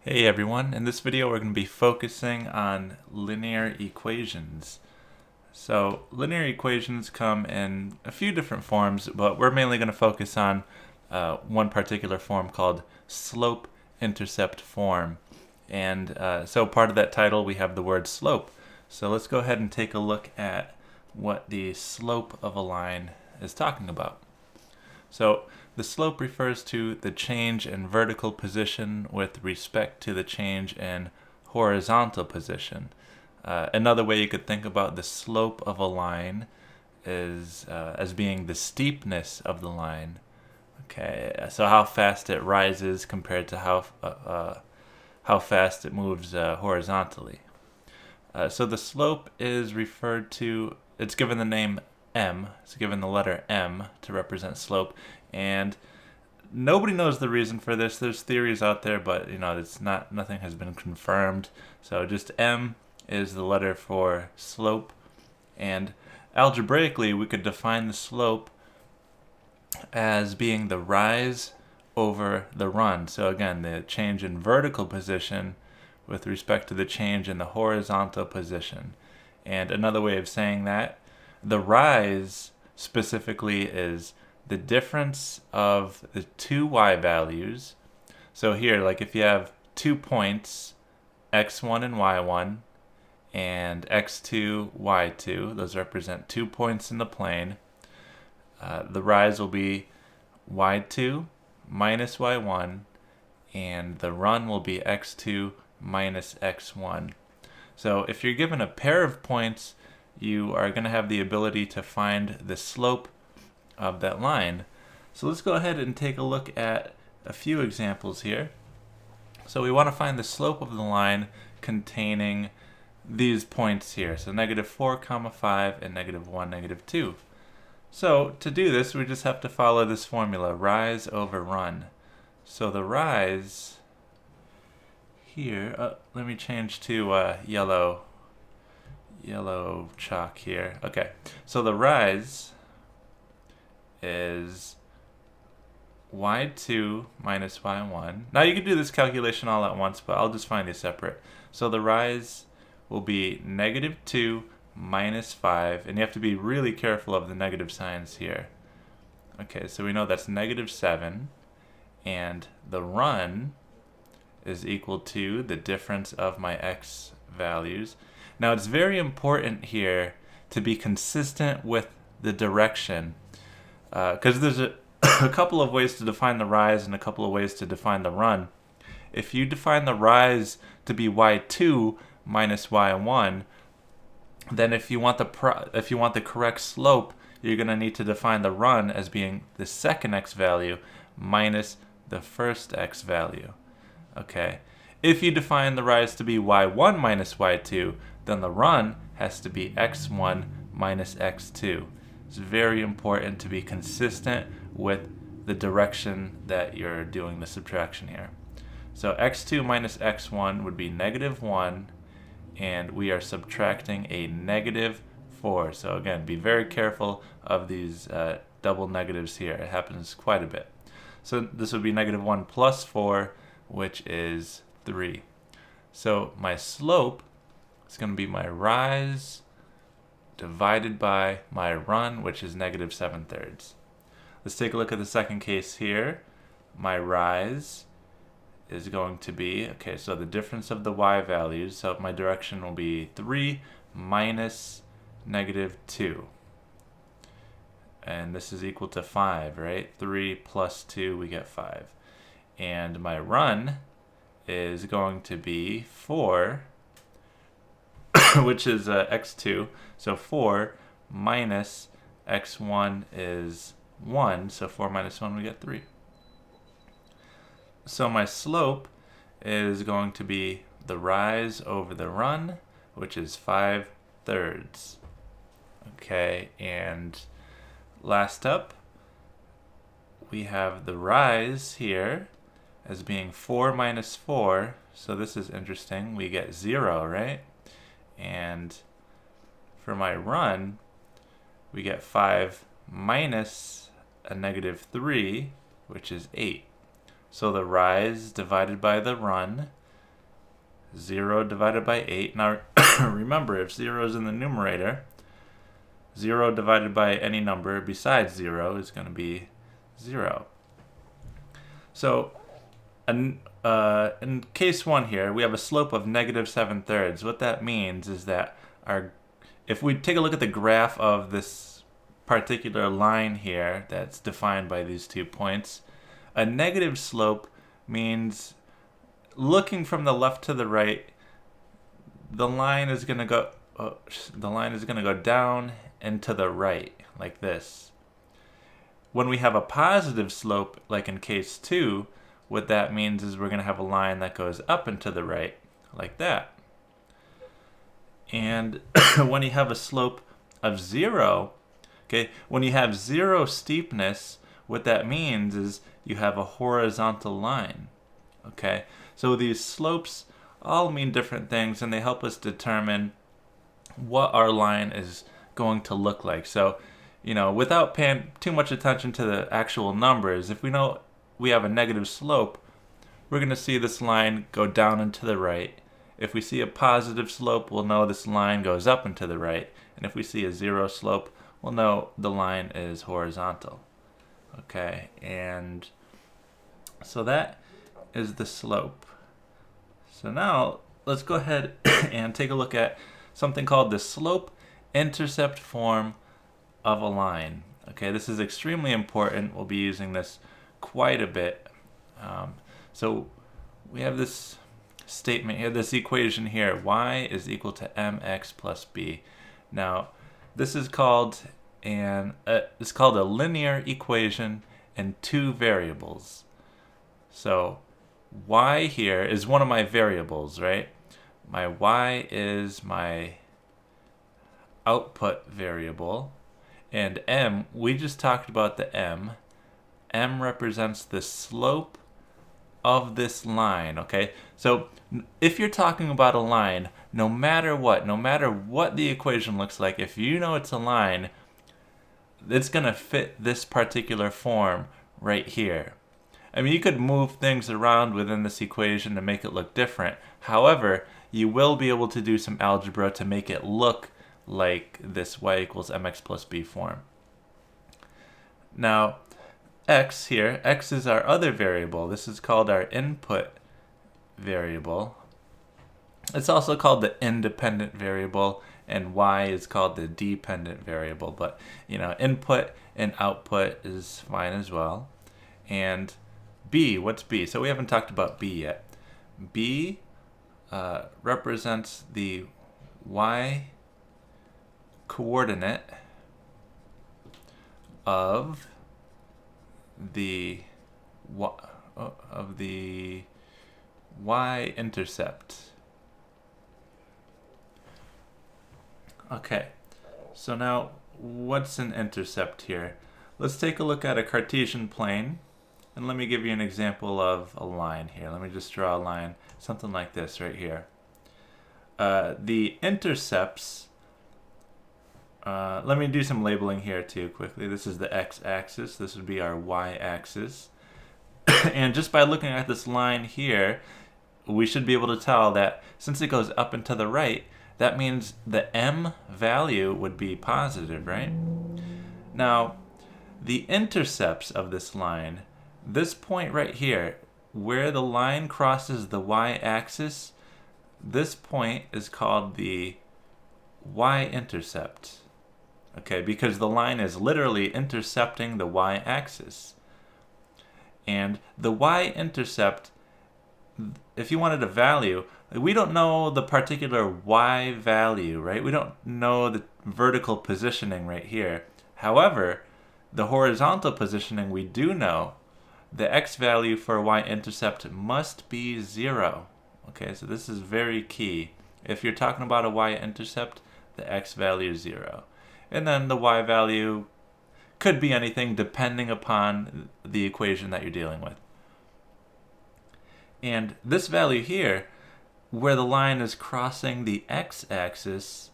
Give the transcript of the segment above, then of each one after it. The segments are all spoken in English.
Hey everyone, in this video we're going to be focusing on linear equations. So linear equations come in a few different forms, but we're mainly going to focus on one particular form called slope-intercept form. And so part of that title we have the word slope. So let's go ahead and take a look at what the slope of a line is talking about. So the slope refers to the change in vertical position with respect to the change in horizontal position. Another way you could think about the slope of a line is as being the steepness of the line. Okay, so how fast it rises compared to how fast it moves horizontally. So the slope is referred to, it's given the name m, it's given the letter m to represent slope, and nobody knows the reason for this. There's theories out there, but it's not, nothing has been confirmed. So just m is the letter for slope, and algebraically we could define the slope as being the rise over the run. So again, the change in vertical position with respect to the change in the horizontal position. And another way of saying that, the rise specifically is the difference of the two y values. So here, like if you have 2 points, x1 and y1, and x2, y2, those represent 2 points in the plane, the rise will be y2 minus y1, and the run will be x2 minus x1. So if you're given a pair of points, you are going to have the ability to find the slope of that line. So let's go ahead and take a look at a few examples here. So we want to find the slope of the line containing these points here. So -4, 5, and -1, -2. So to do this, we just have to follow this formula, rise over run. So the rise here, let me change to yellow chalk here. Okay, so the rise is y2 minus y1. Now you can do this calculation all at once, but I'll just find these separate. So the rise will be -2 minus 5, and you have to be really careful of the negative signs here. Okay, so we know that's -7, and the run is equal to the difference of my x values. Now it's very important here to be consistent with the direction, because there's a couple of ways to define the rise and a couple of ways to define the run. If you define the rise to be y2 minus y1, then if you want the correct slope, you're going to need to define the run as being the second x value minus the first x value. Okay. If you define the rise to be y1 minus y2, then the run has to be x1 minus x2. It's very important to be consistent with the direction that you're doing the subtraction here. So x2 minus x1 would be -1, and we are subtracting a -4. So again, be very careful of these double negatives here. It happens quite a bit. So this would be -1 plus 4, which is 3. So my slope is going to be my rise divided by my run, which is -7/3. Let's take a look at the second case here. My rise is going to be, okay, so the difference of the y values, so my direction will be 3 minus -2. And this is equal to 5, right? 3 plus 2, we get 5. And my run is going to be 4, which is x2. So 4 minus x1 is 1. So 4 minus 1, we get 3. So my slope is going to be the rise over the run, which is 5/3. Okay, and last up, we have the rise here as being 4 minus 4. So this is interesting. We get 0, right? And for my run, we get 5 minus a -3, which is 8. So the rise divided by the run 0 divided by 8. Now remember, if 0 is in the numerator, 0 divided by any number besides 0 is going to be 0. So in case 1 here, we have a slope of -7/3. What that means is that if we take a look at the graph of this particular line here that's defined by these 2 points, a negative slope means, looking from the left to the right, the line is going to go down and to the right, like this. When we have a positive slope, like in case 2, what that means is we're going to have a line that goes up and to the right, like that. And when you have a slope of 0, okay, when you have 0 steepness, what that means is you have a horizontal line. Okay, so these slopes all mean different things, and they help us determine what our line is going to look like. So, without paying too much attention to the actual numbers, if we know we have a negative slope, we're going to see this line go down and to the right. If we see a positive slope, we'll know this line goes up and to the right. And if we see a 0 slope, we'll know the line is horizontal. Okay, and so that is the slope. So now let's go ahead and take a look at something called the slope-intercept form of a line. Okay, this is extremely important. We'll be using this quite a bit. So we have this statement here, this equation here, y is equal to mx plus b. Now, this is called it's called a linear equation in 2 variables. So y here is one of my variables, right? My y is my output variable, and m, we just talked about the m. M represents the slope of this line, okay? So if you're talking about a line, no matter what the equation looks like, if you know it's a line, it's going to fit this particular form right here. I mean, you could move things around within this equation to make it look different. However, you will be able to do some algebra to make it look like this y equals mx plus b form. Now, x here, x is our other variable. This is called our input variable. It's also called the independent variable, and y is called the dependent variable. But, input and output is fine as well. And b, what's b? So we haven't talked about b yet. b represents the y coordinate of the y-intercept. Okay, so now what's an intercept here? Let's take a look at a Cartesian plane, and let me give you an example of a line here. Let me just draw a line, something like this right here. The intercepts, let me do some labeling here too quickly. This is the x-axis, this would be our y-axis. And just by looking at this line here, we should be able to tell that since it goes up and to the right, that means the m value would be positive, right? Now, the intercepts of this line, this point right here, where the line crosses the y-axis, this point is called the y-intercept. Okay, because the line is literally intercepting the y-axis. And the y-intercept, if you wanted a value, we don't know the particular y value, right? We don't know the vertical positioning right here. However, the horizontal positioning we do know. The x value for y-intercept must be 0. Okay, so this is very key. If you're talking about a y-intercept, the x value is 0. And then the y value could be anything depending upon the equation that you're dealing with. And this value here, where the line is crossing the x-axis,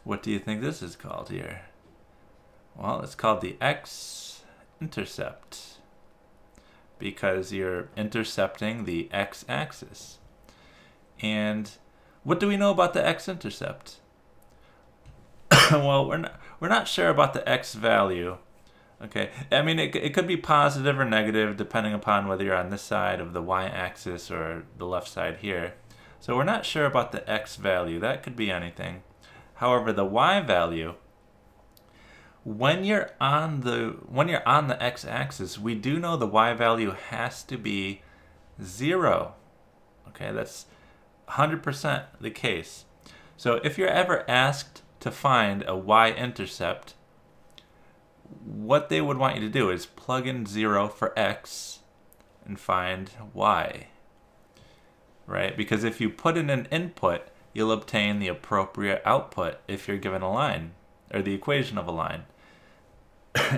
what do you think this is called here? Well, it's called the x-intercept, because you're intercepting the x-axis. And What do we know about the x-intercept? Well, we're not sure about the x value. Okay, I mean, it could be positive or negative depending upon whether you're on this side of the y-axis or the left side here. So we're not sure about the x value. That could be anything. However, the y value, when you're on the x-axis, we do know the y value has to be 0. Okay, that's 100% the case. So if you're ever asked to find a y-intercept, what they would want you to do is plug in 0 for x and find y, right? Because if you put in an input, you'll obtain the appropriate output if you're given a line, or the equation of a line.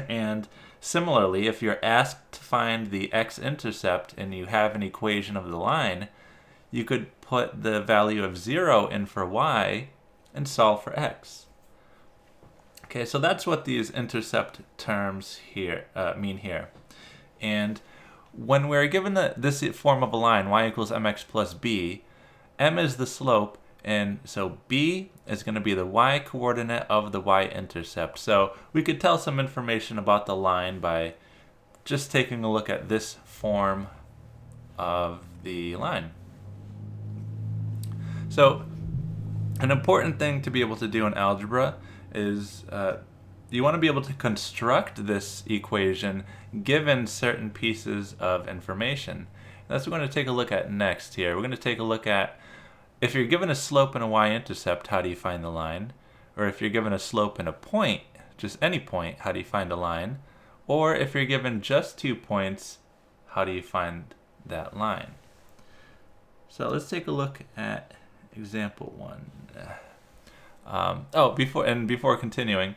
And similarly, if you're asked to find the x-intercept and you have an equation of the line, you could put the value of 0 in for y and solve for x. Okay, so that's what these intercept terms here mean here. And when we're given this form of a line, y equals mx plus b, m is the slope, and so b is going to be the y-coordinate of the y-intercept. So we could tell some information about the line by just taking a look at this form of the line. So an important thing to be able to do in algebra is you want to be able to construct this equation given certain pieces of information. That's what we're going to take a look at next here. We're going to take a look at, if you're given a slope and a y-intercept, how do you find the line? Or if you're given a slope and a point, just any point, how do you find a line? Or if you're given just 2 points, how do you find that line? So let's take a look at example 1. Before continuing,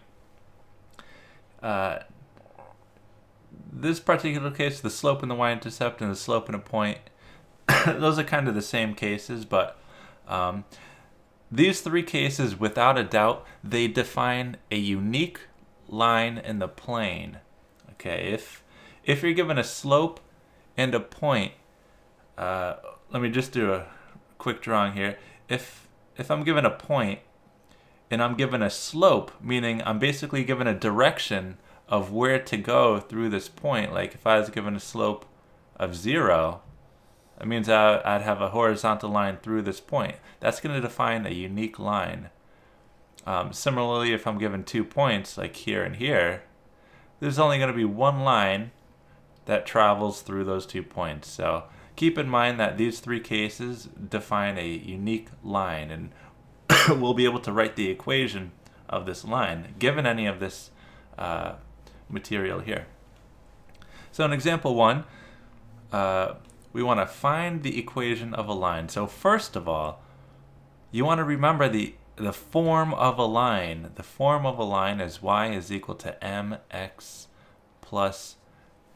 this particular case, the slope and the y-intercept and the slope and a point, those are kind of the same cases, but these three cases, without a doubt, they define a unique line in the plane. Okay, if you're given a slope and a point, let me just do a quick drawing here. If I'm given a point and I'm given a slope, meaning I'm basically given a direction of where to go through this point, like if I was given a slope of 0, that means I'd have a horizontal line through this point. That's going to define a unique line. Similarly, if I'm given 2 points, like here and here, there's only going to be one line that travels through those 2 points. So keep in mind that these three cases define a unique line, and we'll be able to write the equation of this line given any of this material here. So in example 1, we want to find the equation of a line. So first of all, you want to remember the form of a line. The form of a line is y is equal to mx plus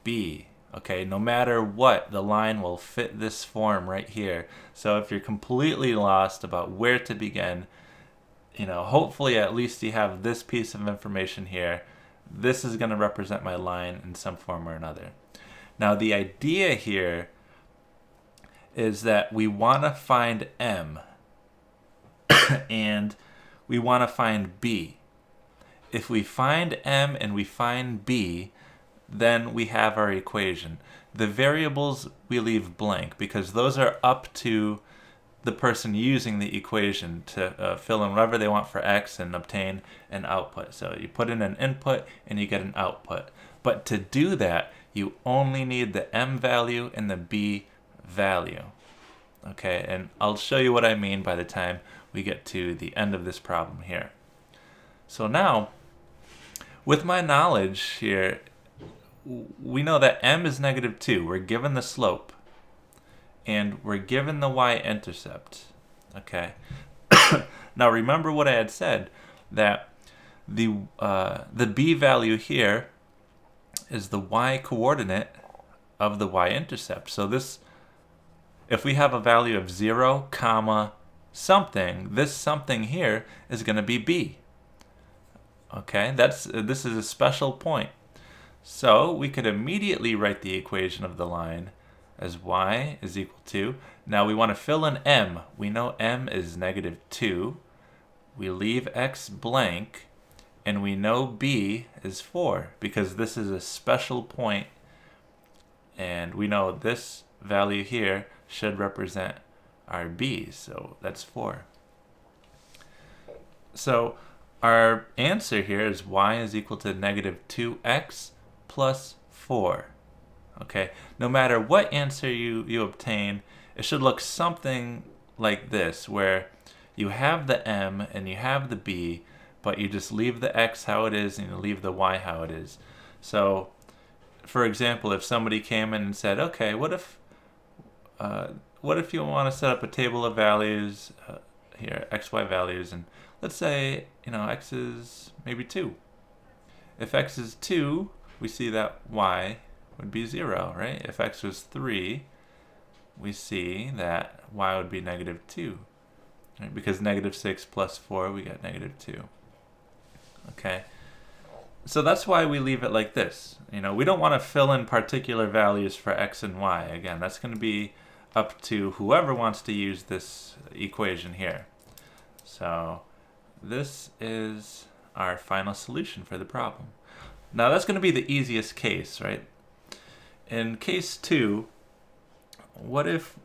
b. Okay, no matter what, the line will fit this form right here. So if you're completely lost about where to begin, hopefully at least you have this piece of information here. This is going to represent my line in some form or another. Now the idea here is that we want to find m and we want to find b. If we find m and we find b, then we have our equation. The variables we leave blank because those are up to the person using the equation to fill in whatever they want for x and obtain an output. So you put in an input and you get an output. But to do that, you only need the m value and the b value. Okay, and I'll show you what I mean by the time we get to the end of this problem here. So now, with my knowledge here, we know that m is -2. We're given the slope. And we're given the y-intercept. Okay. Now remember what I had said, that the b value here is the y-coordinate of the y-intercept. So this, if we have a value of 0, comma, something, this something here is going to be b. Okay, this is a special point. So we could immediately write the equation of the line as y is equal to, now we want to fill in m. We know m is -2. We leave x blank, and we know b is 4 because this is a special point, and we know this value here should represent our b, so that's 4. So our answer here is y is equal to -2x plus 4. Okay, no matter what answer you obtain, it should look something like this, where you have the m and you have the b, but you just leave the x how it is and you leave the y how it is. So, for example, if somebody came in and said, okay, what if you want to set up a table of values here, x, y values, and let's say, x is maybe 2. If x is 2, we see that y would be 0, right? If x was 3, we see that y would be -2, right? Because -6 plus 4, we get -2. Okay, so that's why we leave it like this. We don't want to fill in particular values for x and y. Again, that's going to be up to whoever wants to use this equation here. So this is our final solution for the problem. Now that's going to be the easiest case, right? In case 2, what if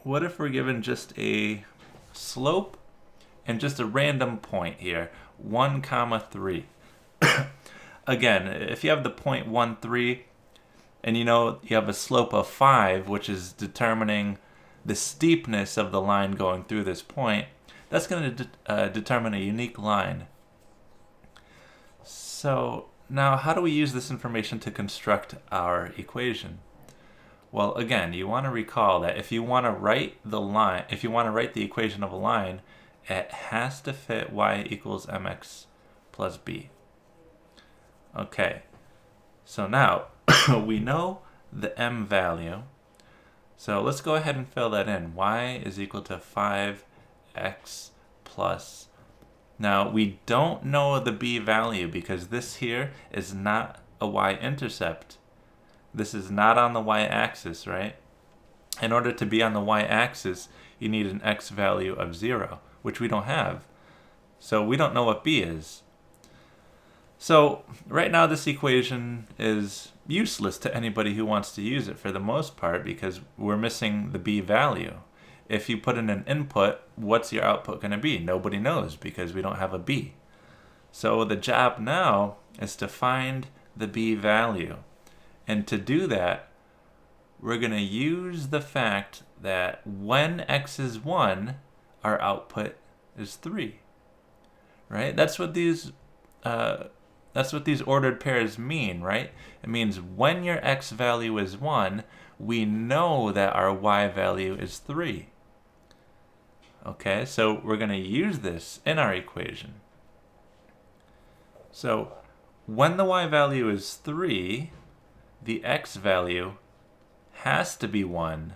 we're given just a slope and just a random point here, 1, 3. Again, if you have the point 1, 3, and you have a slope of 5, which is determining the steepness of the line going through this point, that's going to determine a unique line. So now, how do we use this information to construct our equation? Well, again, you want to recall that if you want to write the equation of a line, it has to fit y equals mx plus b. Okay, so now we know the m value. So let's go ahead and fill that in. Y is equal to 5x plus. Now, we don't know the b value because this here is not a y-intercept. This is not on the y-axis, right? In order to be on the y-axis, you need an x value of 0, which we don't have. So we don't know what b is. So right now this equation is useless to anybody who wants to use it for the most part because we're missing the b value. If you put in an input, what's your output going to be? Nobody knows because we don't have a b. So the job now is to find the b value. And to do that, we're going to use the fact that when x is 1, our output is 3. Right? That's what these ordered pairs mean, right? It means when your x value is 1, we know that our y value is 3. Okay, so we're going to use this in our equation. So when the y value is 3, the x value has to be 1.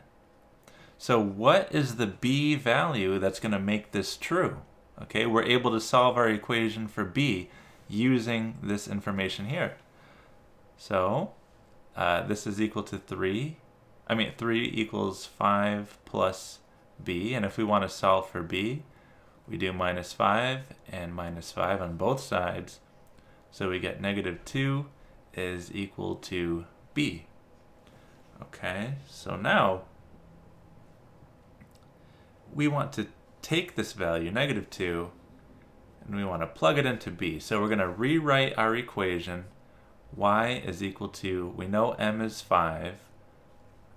So what is the b value that's going to make this true? Okay, we're able to solve our equation for b using this information here. So this is equal to 3 equals 5 plus b, and if we want to solve for b, we do -5 and -5 on both sides, so we get -2 is equal to b. Okay, so now we want to take this value, -2, and we want to plug it into b. So we're going to rewrite our equation. Y is equal to, we know m is 5,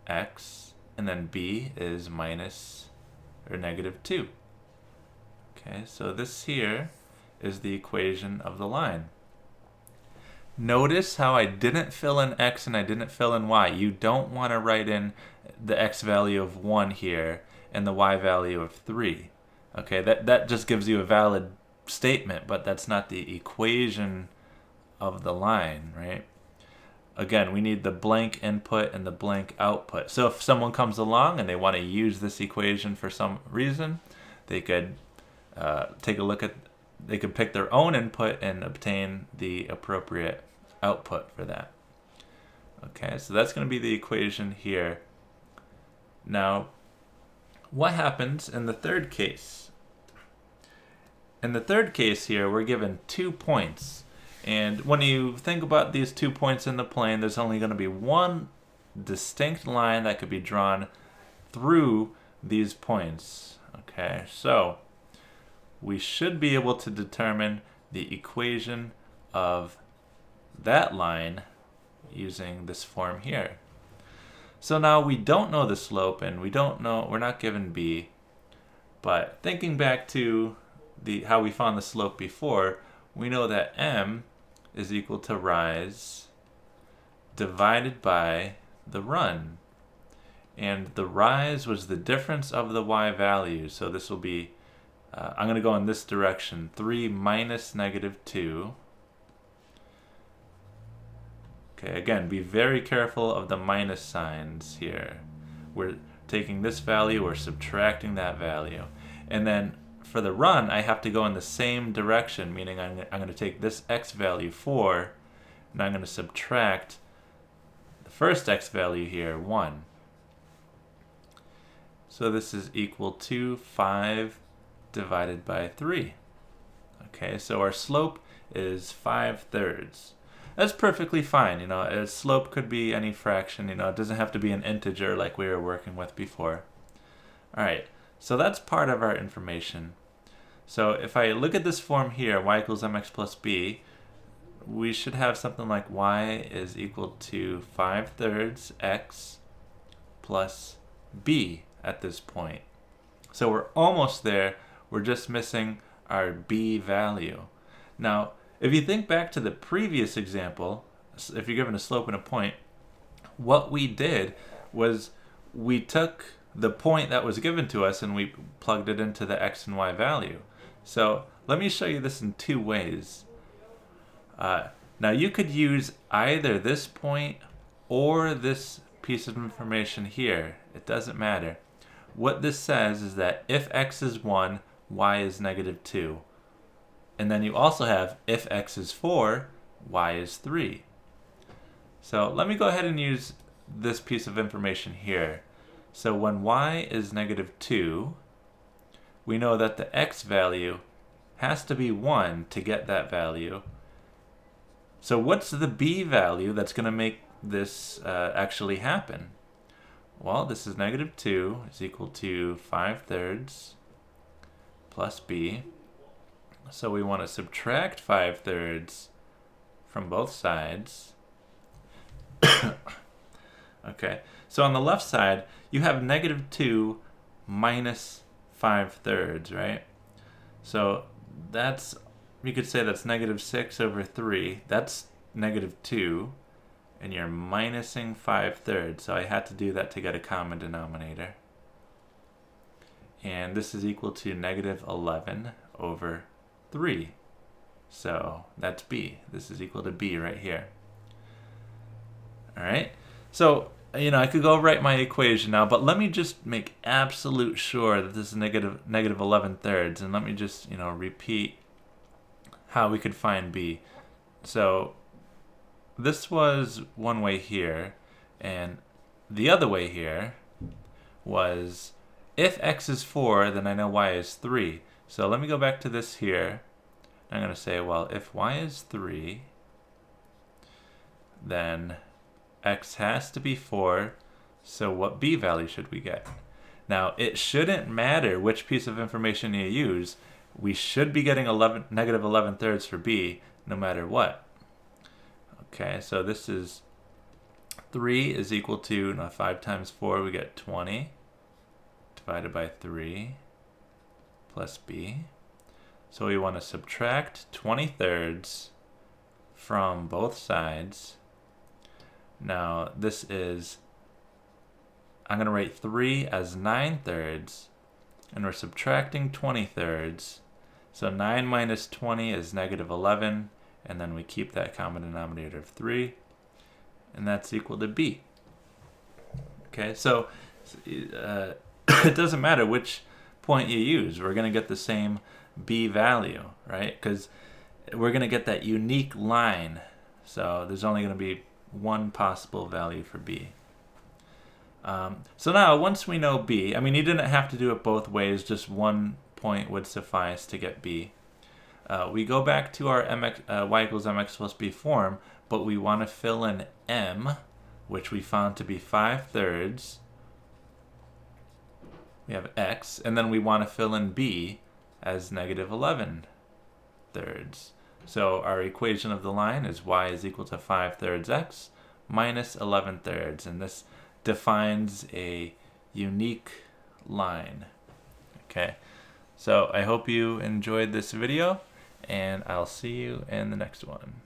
x, and then b is -2. Okay, so this here is the equation of the line. Notice how I didn't fill in x and I didn't fill in y. You don't want to write in the x value of 1 here and the y value of 3. Okay, that just gives you a valid statement, but that's not the equation of the line, right? Again, we need the blank input and the blank output. So if someone comes along and they want to use this equation for some reason, they could they could pick their own input and obtain the appropriate output for that. Okay, so that's going to be the equation here. Now, what happens in the third case? In the third case here, we're given 2 points. And when you think about these 2 points in the plane, there's only going to be one distinct line that could be drawn through these points. Okay, so we should be able to determine the equation of that line using this form here. So now we don't know the slope and we're not given b, but thinking back to how we found the slope before, we know that m is equal to rise divided by the run. And the rise was the difference of the y values. So this will be, I'm going to go in this direction, 3 minus -2. Okay, again, be very careful of the minus signs here. We're taking this value, we're subtracting that value. And then for the run, I have to go in the same direction, meaning I'm going to take this x value 4, and I'm going to subtract the first x value here, 1. So this is equal to 5 divided by 3. Okay, so our slope is 5/3. That's perfectly fine. A slope could be any fraction. It doesn't have to be an integer like we were working with before. All right, so that's part of our information. So if I look at this form here, y equals mx plus b, we should have something like y is equal to 5/3 x plus b at this point. So we're almost there. We're just missing our b value. Now, if you think back to the previous example, if you're given a slope and a point, what we did was we took the point that was given to us and we plugged it into the x and y value. So let me show you this in 2 ways. Now you could use either this point or this piece of information here. It doesn't matter. What this says is that if x is 1, y is -2. And then you also have if x is 4, y is 3. So let me go ahead and use this piece of information here. So when y is -2, we know that the x value has to be 1 to get that value. So what's the b value that's going to make this actually happen? Well, this is -2 is equal to 5/3 plus b. So we want to subtract 5/3 from both sides. Okay, so on the left side, you have -2 minus 5/3, right? So you could say that's -6/3. That's -2, and you're minusing 5/3. So I had to do that to get a common denominator. And this is equal to -11/3. So that's b. This is equal to b right here. All right. So, I could go write my equation now, but let me just make absolute sure that this is -11/3, and let me just, repeat how we could find b. So this was one way here, and the other way here was if x is 4, then I know y is 3. So let me go back to this here. I'm going to say, well, if y is 3, then x has to be 4, so what b value should we get? Now, it shouldn't matter which piece of information you use. We should be getting -11/3 for b no matter what. Okay, so this is 3 is equal to, 5 times 4, we get 20 divided by 3 plus b. So we want to subtract 20/3 from both sides. Now this is, I'm going to write 3 as 9/3, and we're subtracting 20/3. So 9 minus 20 is -11, and then we keep that common denominator of 3, and that's equal to b. Okay, so it doesn't matter which point you use. We're going to get the same b value, right? Because we're going to get that unique line. So there's only going to be one possible value for b. So now, once we know b, I mean, you didn't have to do it both ways, just one point would suffice to get b. We go back to our y equals mx plus b form, but we want to fill in m, which we found to be 5/3. We have x, and then we want to fill in b as negative 11/3. So our equation of the line is y is equal to 5/3 x minus 11/3, and this defines a unique line. Okay, so I hope you enjoyed this video, and I'll see you in the next one.